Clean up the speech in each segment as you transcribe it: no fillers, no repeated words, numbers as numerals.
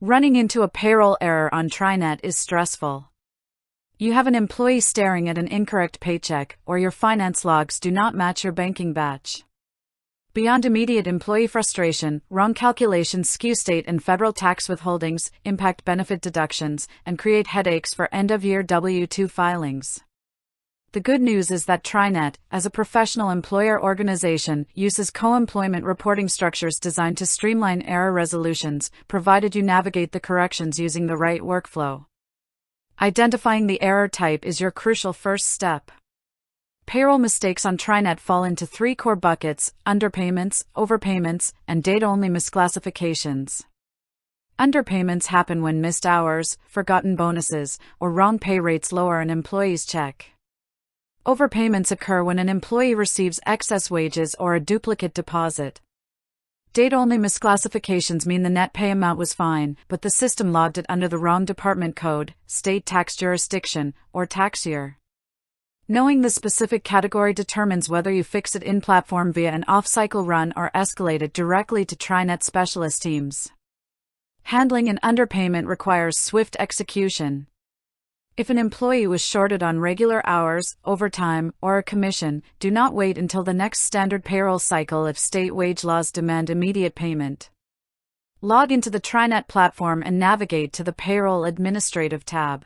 Running into a payroll error on TriNet is stressful. You have an employee staring at an incorrect paycheck, or your finance logs do not match your banking batch. Beyond immediate employee frustration, wrong calculations skew state and federal tax withholdings, impact benefit deductions, and create headaches for end-of-year W-2 filings. The good news is that TriNet, as a professional employer organization, uses co-employment reporting structures designed to streamline error resolutions, provided you navigate the corrections using the right workflow. Identifying the error type is your crucial first step. Payroll mistakes on TriNet fall into three core buckets: underpayments, overpayments, and date-only misclassifications. Underpayments happen when missed hours, forgotten bonuses, or wrong pay rates lower an employee's check. Overpayments occur when an employee receives excess wages or a duplicate deposit. Date-only misclassifications mean the net pay amount was fine, but the system logged it under the wrong department code, state tax jurisdiction, or tax year. Knowing the specific category determines whether you fix it in-platform via an off-cycle run or escalate it directly to TriNet specialist teams. Handling an underpayment requires swift execution. If an employee was shorted on regular hours, overtime, or a commission, do not wait until the next standard payroll cycle if state wage laws demand immediate payment. Log into the TriNet platform and navigate to the Payroll Administrative tab.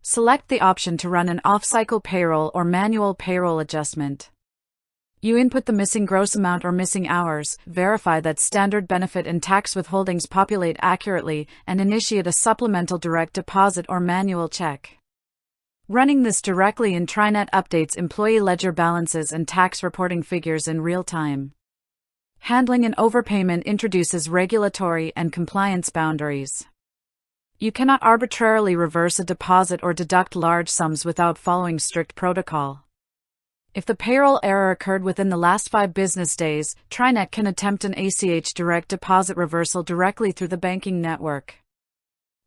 Select the option to run an off-cycle payroll or manual payroll adjustment. You input the missing gross amount or missing hours, verify that standard benefit and tax withholdings populate accurately, and initiate a supplemental direct deposit or manual check. Running this directly in TriNet updates employee ledger balances and tax reporting figures in real time. Handling an overpayment introduces regulatory and compliance boundaries. You cannot arbitrarily reverse a deposit or deduct large sums without following strict protocol. If the payroll error occurred within the last 5 business days, TriNet can attempt an ACH direct deposit reversal directly through the banking network.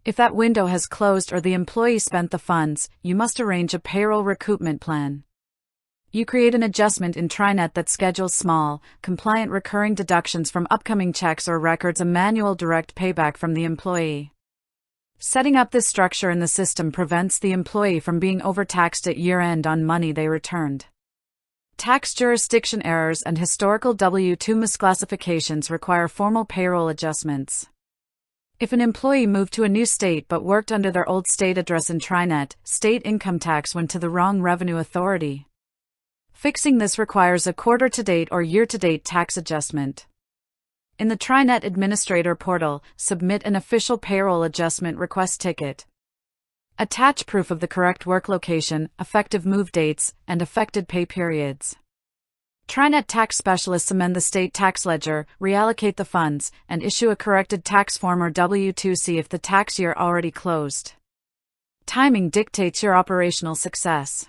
If that window has closed or the employee spent the funds, you must arrange a payroll recoupment plan. You create an adjustment in TriNet that schedules small, compliant recurring deductions from upcoming checks or records a manual direct payback from the employee. Setting up this structure in the system prevents the employee from being overtaxed at year-end on money they returned. Tax jurisdiction errors and historical W-2 misclassifications require formal payroll adjustments. If an employee moved to a new state but worked under their old state address in TriNet, state income tax went to the wrong revenue authority. Fixing this requires a quarter-to-date or year-to-date tax adjustment. In the TriNet Administrator portal, submit an official payroll adjustment request ticket. Attach proof of the correct work location, effective move dates, and affected pay periods. TriNet tax specialists amend the state tax ledger, reallocate the funds, and issue a corrected tax form or W-2C if the tax year already closed. Timing dictates your operational success.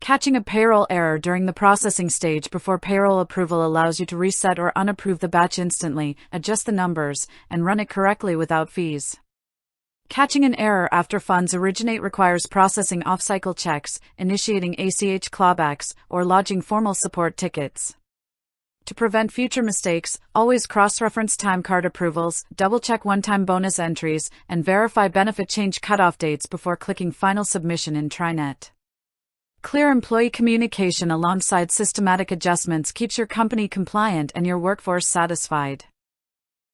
Catching a payroll error during the processing stage before payroll approval allows you to reset or unapprove the batch instantly, adjust the numbers, and run it correctly without fees. Catching an error after funds originate requires processing off-cycle checks, initiating ACH clawbacks, or lodging formal support tickets. To prevent future mistakes, always cross-reference timecard approvals, double-check one-time bonus entries, and verify benefit change cutoff dates before clicking Final Submission in TriNet. Clear employee communication alongside systematic adjustments keeps your company compliant and your workforce satisfied.